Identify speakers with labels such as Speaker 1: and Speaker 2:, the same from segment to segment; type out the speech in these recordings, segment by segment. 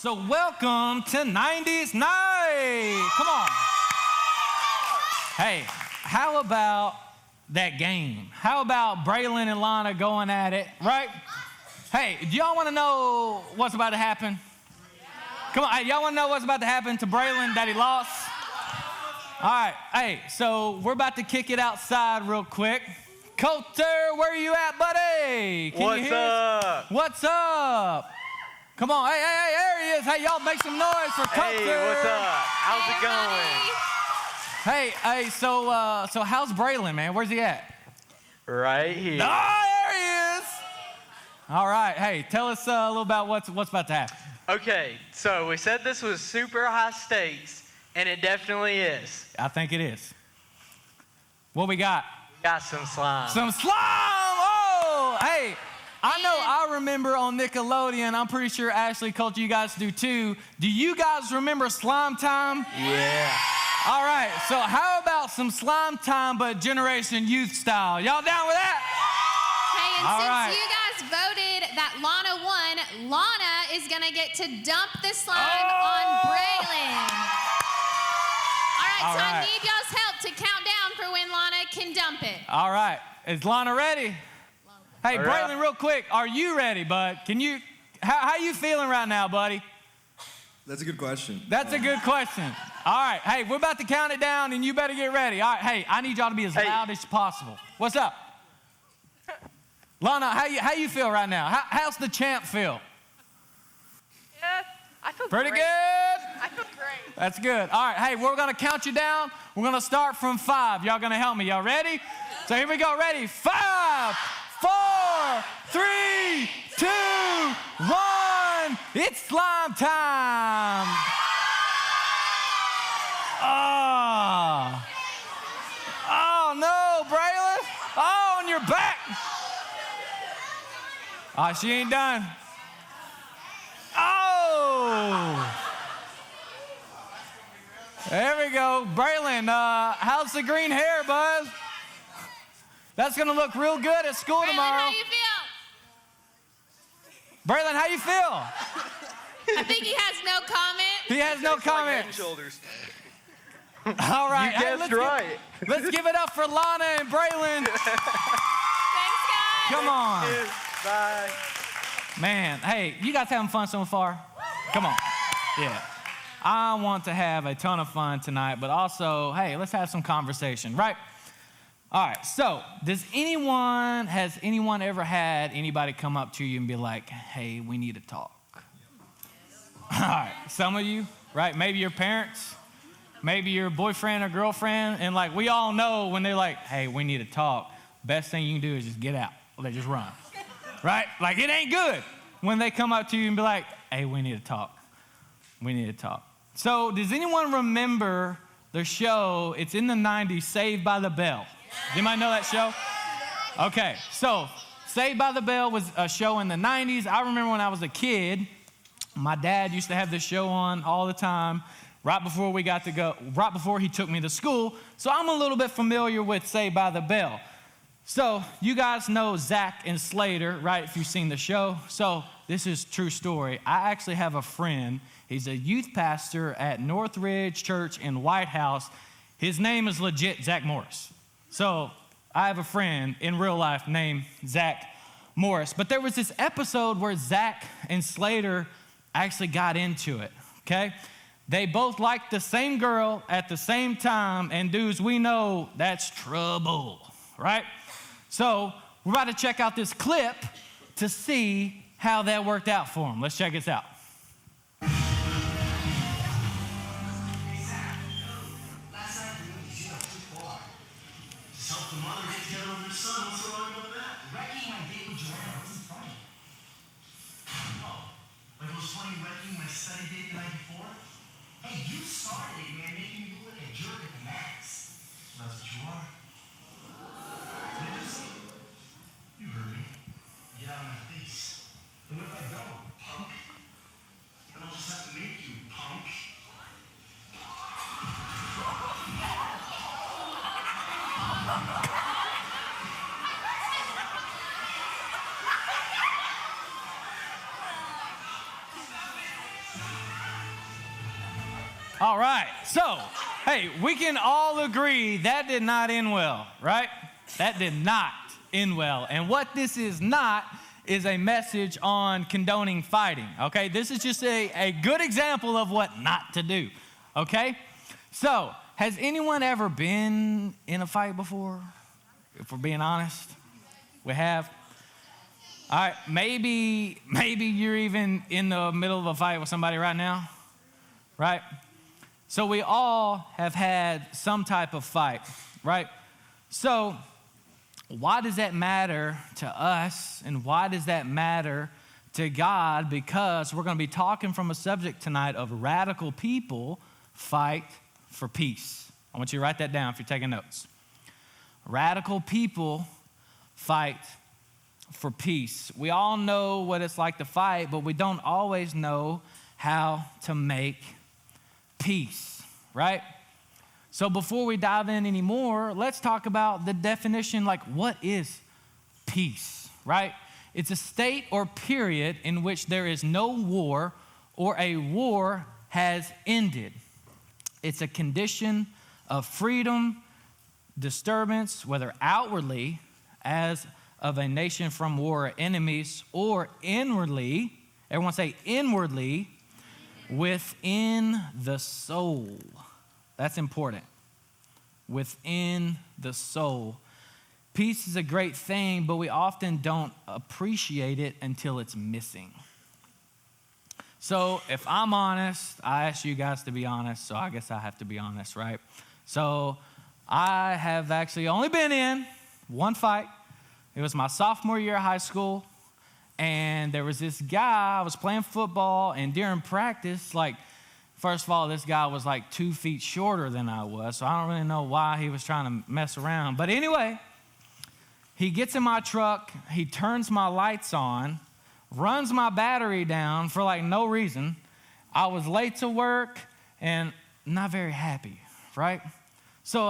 Speaker 1: So welcome to 90s Night. Come on. Hey, how about that game? How about Braylon and Lana going at it, right? Hey, do y'all want to know what's about to happen? Come on, hey, y'all want to know what's about to happen to Braylon that he lost? All right, hey, so we're about to kick it outside real quick. Coulter, where are you at, buddy? Can you hear us? What's up? Come on, hey, there he is. Hey, y'all make some noise for Coulter.
Speaker 2: Hey, what's up? How's it going?
Speaker 1: Hey, so how's Braylon, man? Where's he at?
Speaker 2: Right here.
Speaker 1: Oh, there he is. All right, hey, tell us a little about what's about to happen.
Speaker 2: Okay, so we said this was super high stakes, and it definitely is.
Speaker 1: I think it is. What we got?
Speaker 2: We got some slime.
Speaker 1: Some slime! Oh, hey, I remember on Nickelodeon, I'm pretty sure Ashley, Coulter, you guys do too. Do you guys remember Slime Time?
Speaker 2: Yeah.
Speaker 1: All right, so how about some Slime Time, but Generation Youth style? Y'all down with that?
Speaker 3: Hey, and since you guys voted that Lana won, Lana is gonna get to dump the slime on Braylon. All right, so I need y'all's help to count down for when Lana can dump it.
Speaker 1: All right, is Lana ready? Hey, Braylon, real quick, are you ready, bud? How you feeling right now, buddy?
Speaker 4: That's a good question.
Speaker 1: That's a good question. All right, hey, we're about to count it down, and you better get ready. All right, hey, I need y'all to be as loud as possible. What's up? Lana, how you feel right now? How's the champ feel?
Speaker 5: Yeah, I feel
Speaker 1: Pretty
Speaker 5: great.
Speaker 1: good?
Speaker 5: I feel great.
Speaker 1: That's good. All right, hey, we're going to count you down. We're going to start from 5. Y'all going to help me. Y'all ready? So here we go. Ready? 5, 4, 3, 2, 1. It's slime time. Oh no, Braylon. Oh, on your back. Oh, she ain't done. Oh. There we go. Braylon, how's the green hair, bud? That's going to look real good at school tomorrow.
Speaker 3: Braylon, how you feel?
Speaker 1: Braylon, how you feel?
Speaker 3: I think he has no comment.
Speaker 1: He has no comment.
Speaker 4: Like shoulders.
Speaker 1: All right.
Speaker 2: You guessed right.
Speaker 1: Let's give it up for Lana and Braylon.
Speaker 3: Thanks, guys.
Speaker 1: Come on.
Speaker 2: Bye.
Speaker 1: Man, hey, you guys having fun so far? Come on. Yeah. I want to have a ton of fun tonight, but also, hey, let's have some conversation, right? All right, so has anyone ever had anybody come up to you and be like, hey, we need to talk? All right, some of you, right? Maybe your parents, maybe your boyfriend or girlfriend, and like we all know when they're like, hey, we need to talk, best thing you can do is just get out. Or they just run, right? Like it ain't good when they come up to you and be like, hey, we need to talk. We need to talk. So does anyone remember the show, it's in the 90s, Saved by the Bell? Does anybody know that show? Okay, so Saved by the Bell was a show in the 90s. I remember when I was a kid, my dad used to have this show on all the time, right before he took me to school. So I'm a little bit familiar with Saved by the Bell. So you guys know Zach and Slater, right, if you've seen the show. So this is true story. I actually have a friend. He's a youth pastor at Northridge Church in White House. His name is legit Zach Morris. So I have a friend in real life named Zach Morris. But there was this episode where Zach and Slater actually got into it, okay? They both liked the same girl at the same time, and dudes, we know that's trouble, right? So we're about to check out this clip to see how that worked out for them. Let's check this out. All right. So, hey, we can all agree that did not end well, right? That did not end well. And what this is not is a message on condoning fighting, okay? This is just a good example of what not to do, okay? So, has anyone ever been in a fight before? If we're being honest, we have. All right, maybe you're even in the middle of a fight with somebody right now, right? So we all have had some type of fight, right? So why does that matter to us, and why does that matter to God? Because we're going to be talking from a subject tonight of radical people fight for peace. I want you to write that down if you're taking notes. Radical people fight for peace. We all know what it's like to fight, but we don't always know how to make peace, right? So before we dive in anymore, let's talk about the definition, like what is peace, right? It's a state or period in which there is no war or a war has ended. It's a condition of freedom, disturbance, whether outwardly as of a nation from war or enemies, or inwardly, everyone say inwardly, within the soul. That's important. Within the soul. Peace is a great thing, but we often don't appreciate it until it's missing. So if I'm honest, I asked you guys to be honest, so I guess I have to be honest, right? So I have actually only been in one fight. It was my sophomore year of high school, and there was this guy, I was playing football, and during practice, like, first of all, this guy was like 2 feet shorter than I was, so I don't really know why he was trying to mess around. But anyway, he gets in my truck, he turns my lights on, runs my battery down for like no reason. I was late to work and not very happy, right? So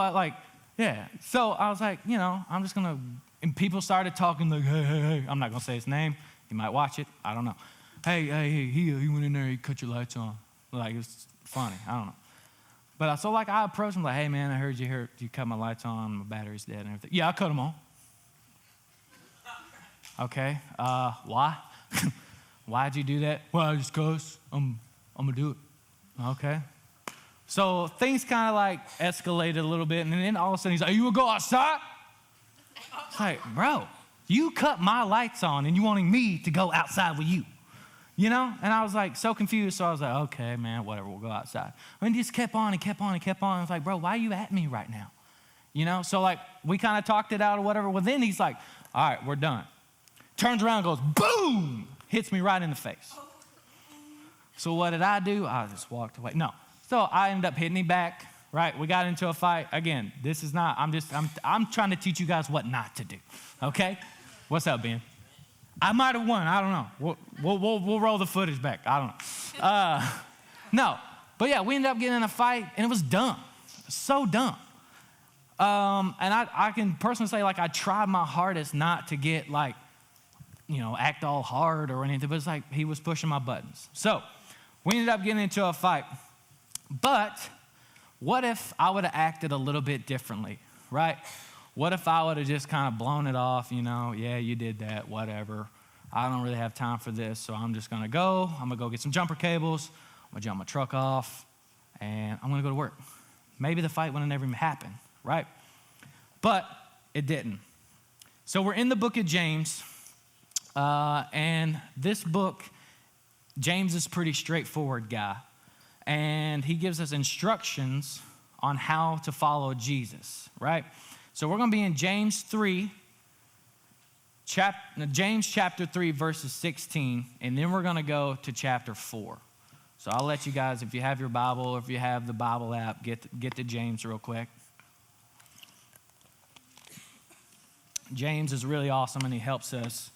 Speaker 1: So I was like, I'm just gonna, and people started talking like, hey. I'm not gonna say his name. He might watch it. I don't know. Hey, he went in there, he cut your lights on. Like, it was funny. I don't know. But I approached him like, hey man, I heard you cut my lights on, my battery's dead and everything. Yeah, I cut them on. Okay, why? Why'd you do that? Well, just cause I'm gonna do it. Okay. So things kind of like escalated a little bit, and then all of a sudden he's like, you wanna go outside? It's like, bro, you cut my lights on and you wanting me to go outside with you. And I was like so confused, so I was like, okay, man, whatever, we'll go outside. And he just kept on and kept on and kept on. I was like, bro, why are you at me right now? So like we kind of talked it out or whatever. Well, then he's like, all right, we're done. Turns around and goes, boom, hits me right in the face. So what did I do? I just walked away. No. So I ended up hitting him back, right? We got into a fight. Again, this is not, I'm trying to teach you guys what not to do, okay? What's up, Ben? I might have won. I don't know. We'll roll the footage back. I don't know. No. But yeah, we ended up getting in a fight, and it was dumb. So dumb. And I can personally say, like, I tried my hardest not to get, like, act all hard or anything, but it's like he was pushing my buttons. So we ended up getting into a fight. But what if I would have acted a little bit differently, right? What if I would have just kind of blown it off, yeah, you did that, whatever. I don't really have time for this, so I'm just going to go. I'm going to go get some jumper cables. I'm going to jump my truck off, and I'm going to go to work. Maybe the fight would have never even happened, right? But it didn't. So we're in the book of James, and this book, James is a pretty straightforward guy, and he gives us instructions on how to follow Jesus, right? So we're going to be in James chapter 3, verses 16, and then we're going to go to chapter 4. So I'll let you guys, if you have your Bible or if you have the Bible app, get to James real quick. James is really awesome, and he helps us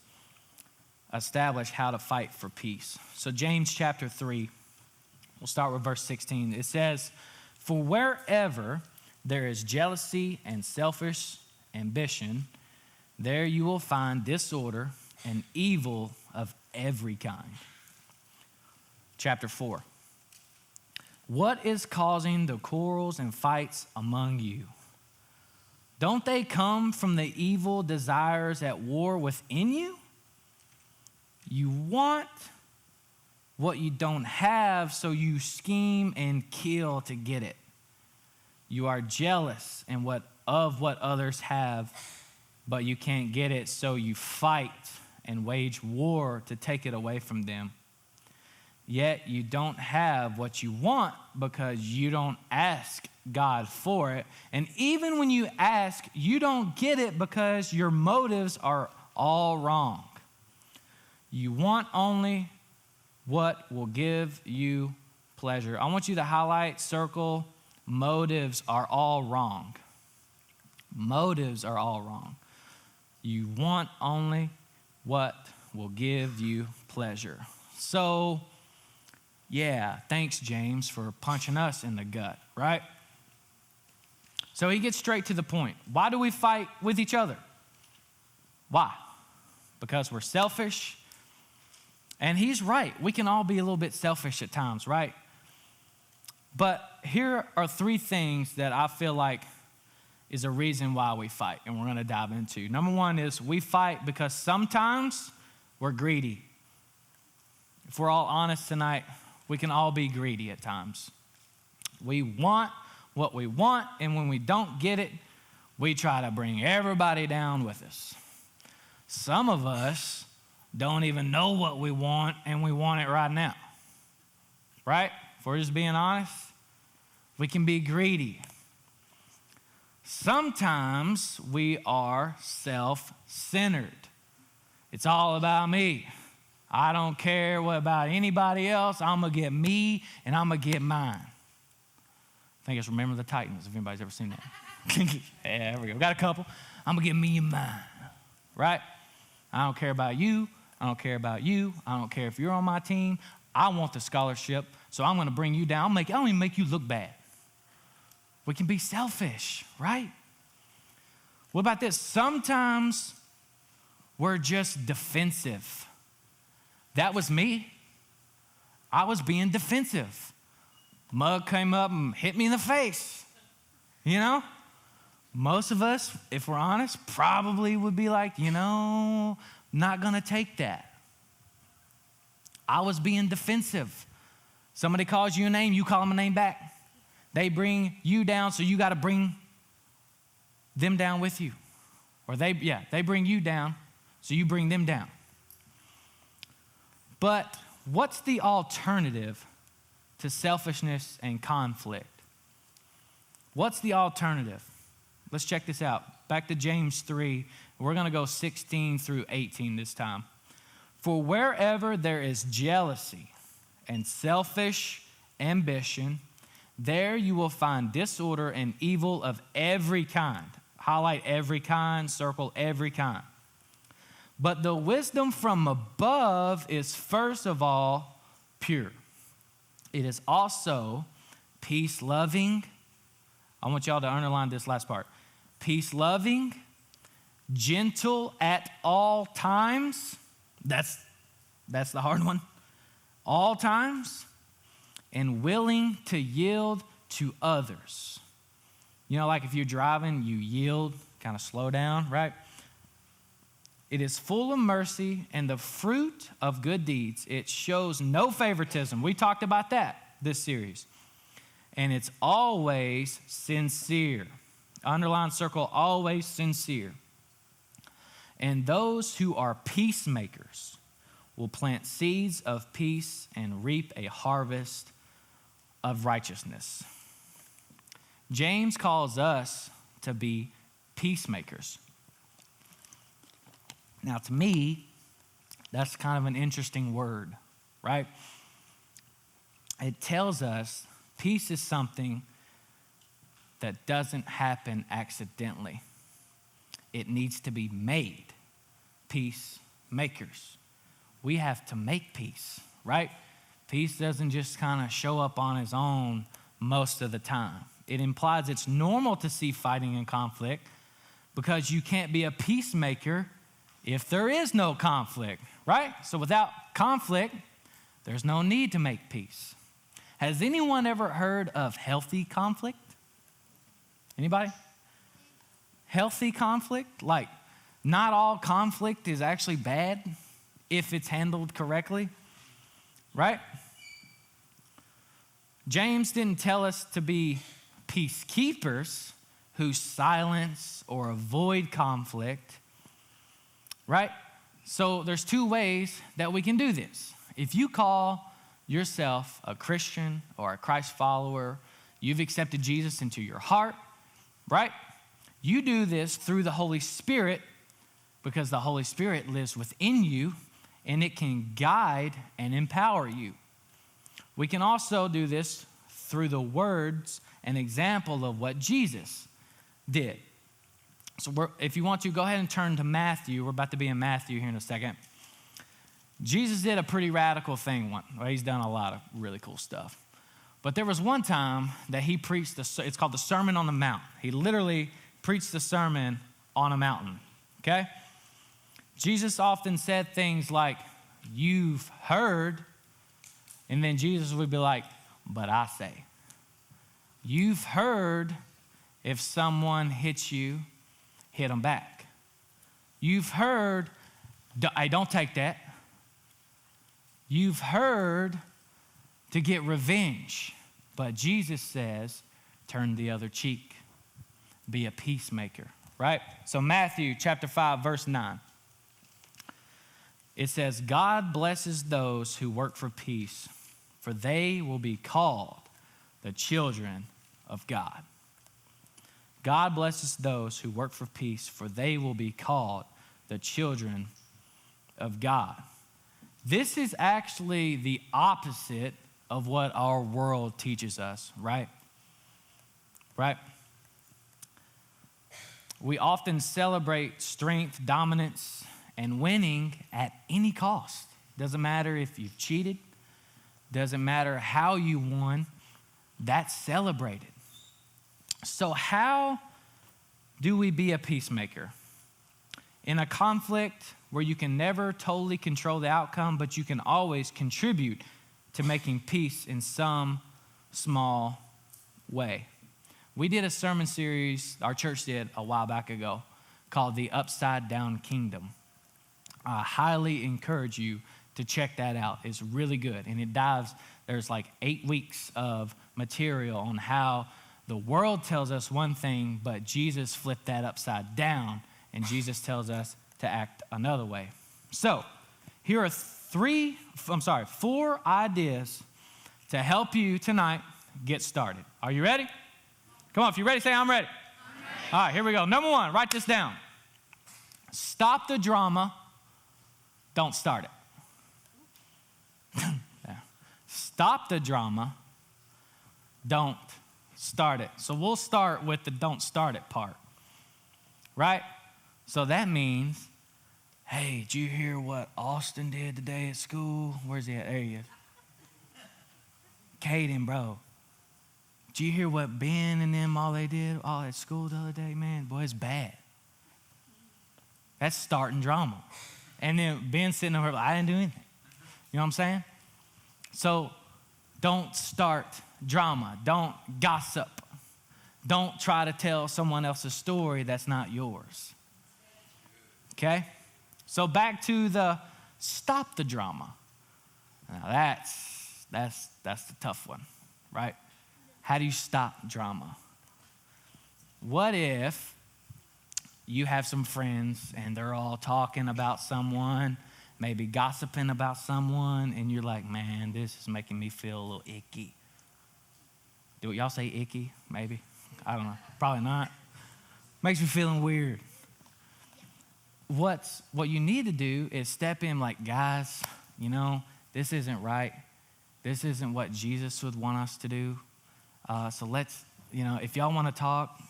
Speaker 1: establish how to fight for peace. So James chapter 3, we'll start with verse 16. It says, "For wherever there is jealousy and selfish ambition, there you will find disorder and evil of every kind." Chapter 4. What is causing the quarrels and fights among you? Don't they come from the evil desires at war within you? You want what you don't have, so you scheme and kill to get it. You are jealous of what others have, but you can't get it, so you fight and wage war to take it away from them. Yet you don't have what you want because you don't ask God for it. And even when you ask, you don't get it because your motives are all wrong. You want only what will give you pleasure. I want you to highlight, circle, motives are all wrong. Motives are all wrong. You want only what will give you pleasure. So, yeah, thanks, James, for punching us in the gut, right? So he gets straight to the point. Why do we fight with each other? Why? Because we're selfish. And he's right. We can all be a little bit selfish at times, right? But here are 3 things that I feel like is a reason why we fight, and we're going to dive into. Number 1 is we fight because sometimes we're greedy. If we're all honest tonight, we can all be greedy at times. We want what we want, and when we don't get it, we try to bring everybody down with us. Some of us don't even know what we want, and we want it right now. Right? If we're just being honest, we can be greedy. Sometimes we are self-centered. It's all about me. I don't care what about anybody else. I'm going to get me and I'm going to get mine. I think it's Remember the Titans, if anybody's ever seen that. Yeah, there we go. Got a couple. I'm going to get me and mine, right? I don't care about you. I don't care about you. I don't care if you're on my team. I want the scholarship, so I'm going to bring you down. I don't even make you look bad. We can be selfish, right? What about this? Sometimes we're just defensive. That was me. I was being defensive. Mug came up and hit me in the face. You know? Most of us, if we're honest, probably would be like, not gonna take that. I was being defensive. Somebody calls you a name, you call them a name back. They bring you down, so you gotta bring them down with you. Or they bring you down, so you bring them down. But what's the alternative to selfishness and conflict? What's the alternative? Let's check this out. Back to James 3. We're going to go 16 through 18 this time. For wherever there is jealousy and selfish ambition, there you will find disorder and evil of every kind. Highlight every kind, circle every kind. But the wisdom from above is first of all pure. It is also peace-loving. I want y'all to underline this last part. Peace-loving, gentle at all times. That's the hard one. All times. And willing to yield to others. Like if you're driving, you yield, kind of slow down, right? It is full of mercy and the fruit of good deeds. It shows no favoritism. We talked about that this series. And it's always sincere. Underline, circle, always sincere. And those who are peacemakers will plant seeds of peace and reap a harvest of righteousness. James calls us to be peacemakers. Now, to me, that's kind of an interesting word, right? It tells us peace is something that doesn't happen accidentally. It needs to be made. Peacemakers. We have to make peace, right? Peace doesn't just kind of show up on its own most of the time. It implies it's normal to see fighting and conflict because you can't be a peacemaker if there is no conflict, right? So without conflict, there's no need to make peace. Has anyone ever heard of healthy conflict? Anybody? Healthy conflict? Like, not all conflict is actually bad if it's handled correctly, right? James didn't tell us to be peacekeepers who silence or avoid conflict, right? So there's two ways that we can do this. If you call yourself a Christian or a Christ follower, you've accepted Jesus into your heart, right? You do this through the Holy Spirit because the Holy Spirit lives within you and it can guide and empower you. We can also do this through the words and example of what Jesus did. So if you want to, go ahead and turn to Matthew. We're about to be in Matthew here in a second. Jesus did a pretty radical thing once. Well, he's done a lot of really cool stuff. But there was one time that he preached, it's called the Sermon on the Mount. He literally preached the sermon on a mountain, okay? Jesus often said things like, "You've heard," and then Jesus would be like, "But I say." You've heard if someone hits you, hit them back. You've heard, "Hey, don't take that." You've heard to get revenge, but Jesus says, turn the other cheek. Be a peacemaker, right? So Matthew chapter 5, verse 9. It says, "God blesses those who work for peace, for they will be called the children of God." God blesses those who work for peace, for they will be called the children of God. This is actually the opposite of what our world teaches us, right? Right? We often celebrate strength, dominance, and winning at any cost. Doesn't matter if you've cheated, doesn't matter how you won, that's celebrated. So how do we be a peacemaker? In a conflict where you can never totally control the outcome, but you can always contribute to making peace in some small way. We did a sermon series, our church did a while back ago, called The Upside Down Kingdom. I highly encourage you to check that out. It's really good. And there's like 8 weeks of material on how the world tells us one thing, but Jesus flipped that upside down, and Jesus tells us to act another way. So here are 4 ideas to help you tonight get started. Are you ready? Come on, if you're ready, say, "I'm ready." All right, here we go. Number 1, write this down. Stop the drama. Don't start it. Yeah. Stop the drama. Don't start it. So we'll start with the don't start it part, right? So that means, "Hey, did you hear what Austin did today at school?" Where's he at? There he is. "Caden, bro, did you hear what Ben and them all they did all at school the other day? Man, boy, it's bad." That's starting drama. And then Ben's sitting over, "I didn't do anything." You know what I'm saying? So don't start drama. Don't gossip. Don't try to tell someone else's story that's not yours. Okay? So back to the stop the drama. Now that's the tough one, right? How do you stop drama? What if you have some friends and they're all talking about someone, maybe gossiping about someone, and you're like, "Man, this is making me feel a little icky." Do y'all say icky? Maybe. I don't know. Probably not. Makes me feeling weird. What you need to do is step in like, "Guys, this isn't right. This isn't what Jesus would want us to do. So let's, if y'all want to talk,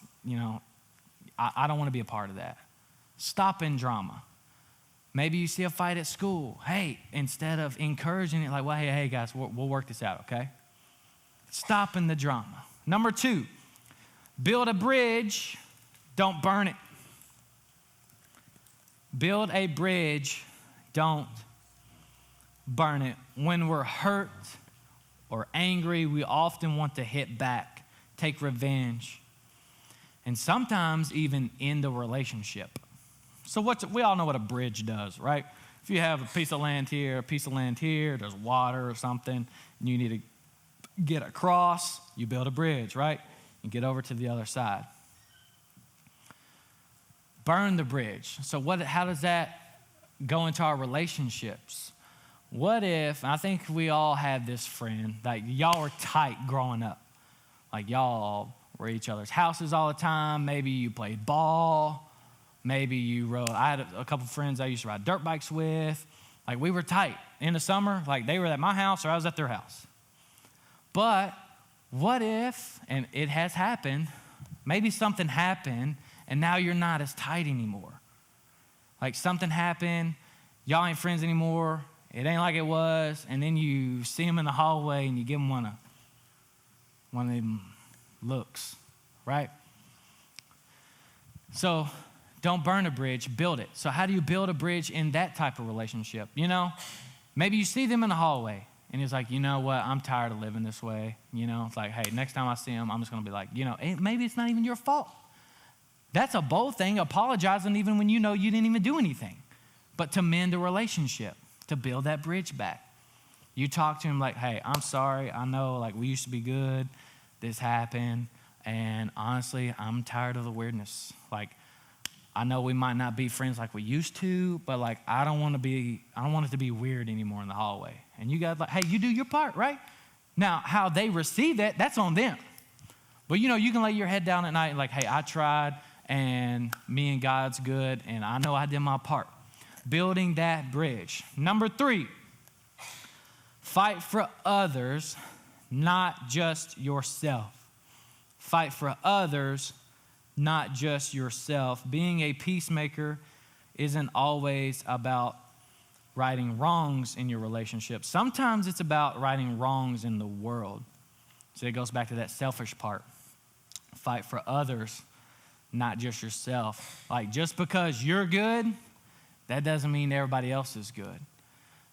Speaker 1: I don't want to be a part of that." Stop in drama. Maybe you see a fight at school. Hey, instead of encouraging it, like, "Well, hey guys, we'll work this out, okay?" Stop in the drama. Number 2, build a bridge, don't burn it. Build a bridge, don't burn it. When we're hurt or angry, we often want to hit back, take revenge, and sometimes even end the relationship. So we all know what a bridge does, right? If you have a piece of land here, there's water or something, and you need to get across, you build a bridge, right? And get over to the other side. Burn the bridge. So how does that go into our relationships? What if, I think we all had this friend, like y'all were tight growing up. Like y'all were at each other's houses all the time. Maybe you played ball. Maybe you rode, I had a couple friends I used to ride dirt bikes with. Like we were tight. In the summer, like they were at my house or I was at their house. But what if, and it has happened, maybe something happened and now you're not as tight anymore. Like something happened, y'all ain't friends anymore, it ain't like it was, and then you see them in the hallway and you give them one of them looks, right? So don't burn a bridge, build it. So how do you build a bridge in that type of relationship? You know, maybe you see them in the hallway and it's like, you know what, I'm tired of living this way. You know, it's like, hey, next time I see him, I'm just gonna be like, you know, maybe it's not even your fault. That's a bold thing, apologizing even when you know you didn't even do anything. But to mend a relationship, to build that bridge back. You talk to him like, hey, I'm sorry, I know like we used to be good, this happened, and honestly, I'm tired of the weirdness. Like, I know we might not be friends like we used to, but like I don't want it to be weird anymore in the hallway. And you guys like, hey, you do your part, right? Now, how they receive that, that's on them. But you know, you can lay your head down at night and like, hey, I tried, and me and God's good, and I know I did my part. Building that bridge. Number 3, fight for others, not just yourself. Fight for others, not just yourself. Being a peacemaker isn't always about righting wrongs in your relationship. Sometimes it's about righting wrongs in the world. So it goes back to that selfish part. Fight for others, not just yourself. Like just because you're good, that doesn't mean everybody else is good.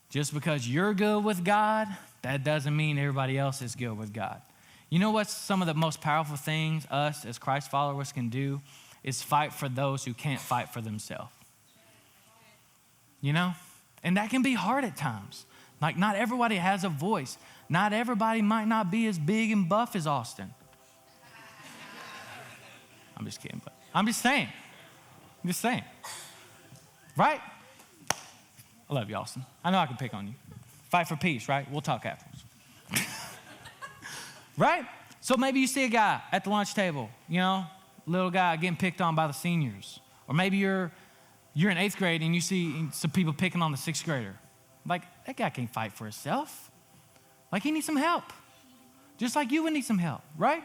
Speaker 1: Just because you're good with God, that doesn't mean everybody else is good with God. You know what's some of the most powerful things us as Christ followers can do is fight for those who can't fight for themselves. You know? And that can be hard at times. Like not everybody has a voice. Not everybody might not be as big and buff as Austin. I'm just kidding, but I'm just saying. Right? I love you, Austin. I know I can pick on you. Fight for peace, right? We'll talk afterwards. Right? So maybe you see a guy at the lunch table, you know, little guy getting picked on by the seniors. Or maybe you're in 8th grade and you see some people picking on the 6th grader. Like, that guy can't fight for himself. Like, he needs some help. Just like you would need some help, right?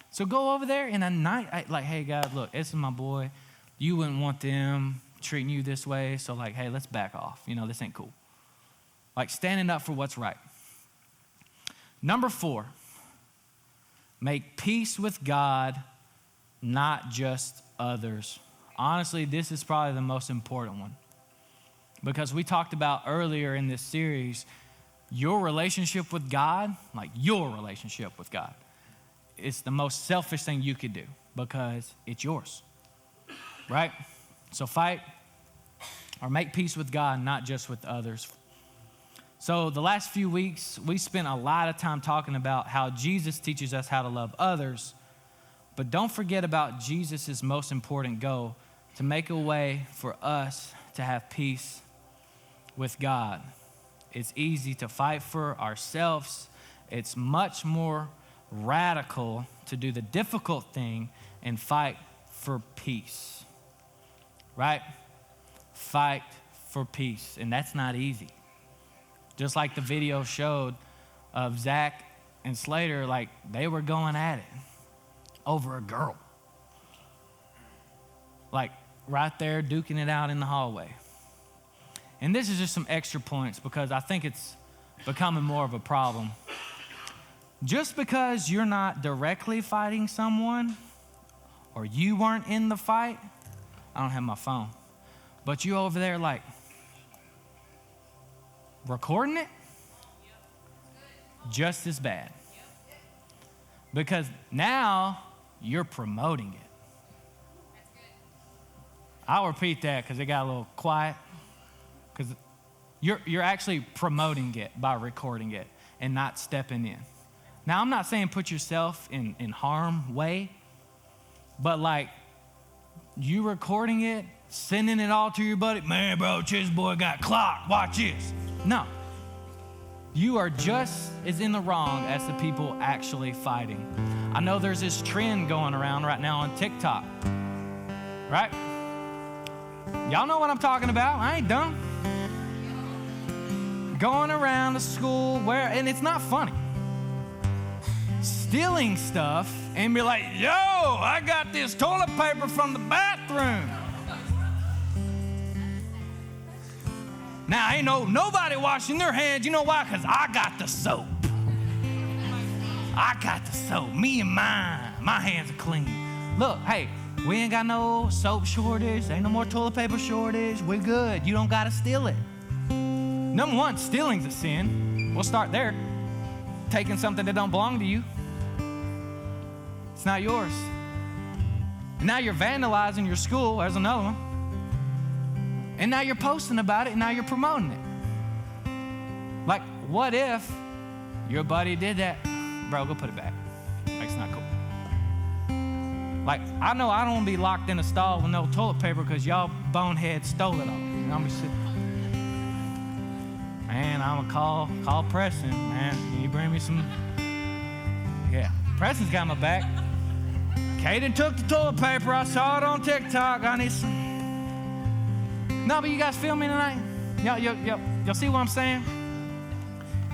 Speaker 1: So go over there and at night, like, hey, God, look, this is my boy. You wouldn't want them treating you this way. So, like, hey, let's back off. You know, this ain't cool. Like, standing up for what's right. Number 4, make peace with God, not just others. Honestly, this is probably the most important one. Because we talked about earlier in this series, your relationship with God, like your relationship with God, it's the most selfish thing you could do because it's yours, right? So fight or make peace with God, not just with others. So the last few weeks, we spent a lot of time talking about how Jesus teaches us how to love others, but don't forget about Jesus' most important goal, to make a way for us to have peace with God. It's easy to fight for ourselves. It's much more radical to do the difficult thing and fight for peace, right? Fight for peace, and that's not easy. Just like the video showed of Zach and Slater, like they were going at it over a girl. Like right there duking it out in the hallway. And this is just some extra points because I think it's becoming more of a problem. Just because you're not directly fighting someone or you weren't in the fight, I don't have my phone, but you over there like recording it? just as bad. Because now you're promoting it. I'll repeat that because it got a little quiet. Because you're actually promoting it by recording it and not stepping in. Now, I'm not saying put yourself in harm way, but like you recording it, sending it all to your buddy, man, bro, this boy got clocked, watch this. No. You are just as in the wrong as the people actually fighting. I know there's this trend going around right now on TikTok, right? Y'all know what I'm talking about. I ain't dumb. Going around the school and it's not funny. Stealing stuff and be like, yo, I got this toilet paper from the bathroom. Now, ain't nobody washing their hands. You know why? Because I got the soap. I got the soap. Me and mine. My hands are clean. Look, hey, we ain't got no soap shortage. Ain't no more toilet paper shortage. We're good. You don't got to steal it. Number one, stealing's a sin. We'll start there. Taking something that don't belong to you. It's not yours. And now you're vandalizing your school. There's another one. And now you're posting about it, and now you're promoting it. Like, what if your buddy did that? Bro, go put it back. Like, it's not cool. Like, I know I don't want to be locked in a stall with no toilet paper because y'all boneheads stole it all. You know, I'm sitting. Man, I'm gonna call Preston. Man, can you bring me some? Yeah, Preston's got my back. Kaden took the toilet paper. I saw it on TikTok. I need some. No, but you guys feel me tonight? Y'all see what I'm saying?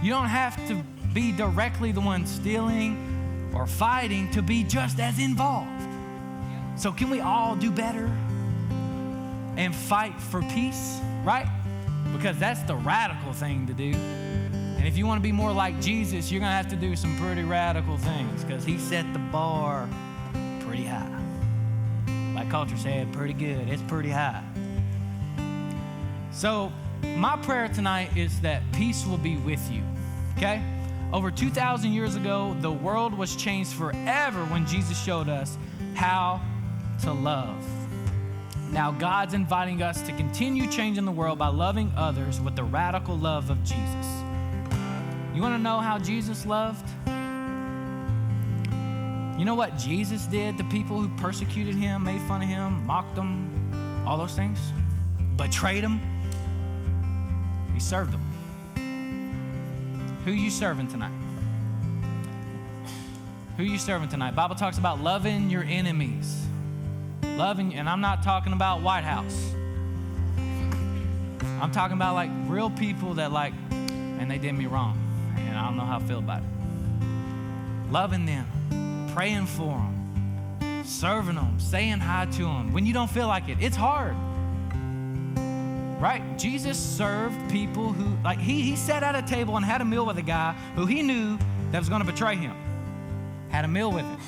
Speaker 1: You don't have to be directly the one stealing or fighting to be just as involved. So can we all do better and fight for peace, right? Because that's the radical thing to do. And if you want to be more like Jesus, you're going to have to do some pretty radical things because he set the bar pretty high. Like culture said, pretty good. It's pretty high. So my prayer tonight is that peace will be with you, okay? Over 2,000 years ago, the world was changed forever when Jesus showed us how to love. Now God's inviting us to continue changing the world by loving others with the radical love of Jesus. You want to know how Jesus loved? You know what Jesus did to people who persecuted him, made fun of him, mocked him, all those things? Betrayed him? He served them. Who you serving tonight? Who you serving tonight? Bible talks about loving your enemies. Loving, and I'm not talking about White House. I'm talking about like real people that like, man, they did me wrong. And I don't know how I feel about it. Loving them, praying for them, serving them, saying hi to them. When you don't feel like it, it's hard. Right? Jesus served people who, like he sat at a table and had a meal with a guy who he knew that was going to betray him. Had a meal with him.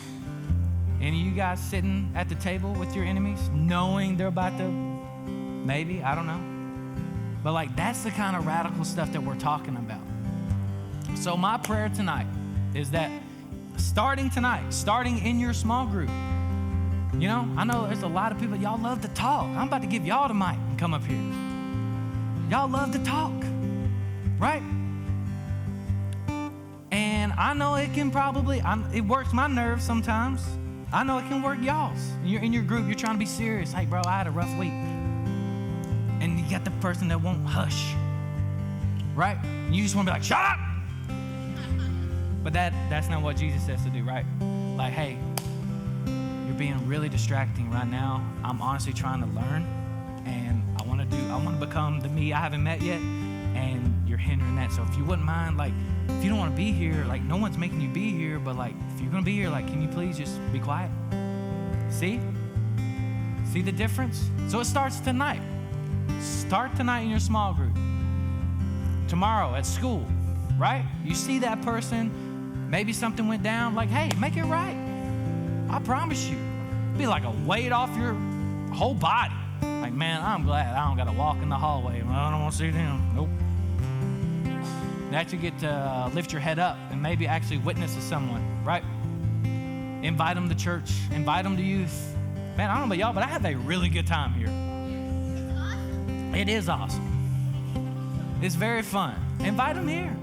Speaker 1: Any of you guys sitting at the table with your enemies, knowing they're about to, maybe, I don't know. But like that's the kind of radical stuff that we're talking about. So my prayer tonight is that starting tonight, starting in your small group, you know, I know there's a lot of people, y'all love to talk. I'm about to give y'all the mic and come up here. Y'all love to talk, right? And I know it can probably, it works my nerves sometimes. I know it can work y'all's. You're in your group, you're trying to be serious. Hey, bro, I had a rough week. And you got the person that won't hush, right? And you just want to be like, shut up! But that's not what Jesus says to do, right? Like, hey, you're being really distracting right now. I'm honestly trying to learn, and I want to become the me I haven't met yet, and you're hindering that. So if you wouldn't mind, like, if you don't want to be here, like, no one's making you be here, but like, if you're going to be here, like, can you please just be quiet? See the difference? So it starts tonight. Start tonight in your small group. Tomorrow at school, right? You see that person, maybe something went down, like, hey, make it right. I promise you. It'll be like a weight off your whole body. Like, man, I'm glad I don't got to walk in the hallway. I don't want to see them. Nope. That you get to lift your head up and maybe actually witness to someone, right? Invite them to church. Invite them to youth. Man, I don't know about y'all, but I have a really good time here. It is awesome. It's very fun. Invite them here.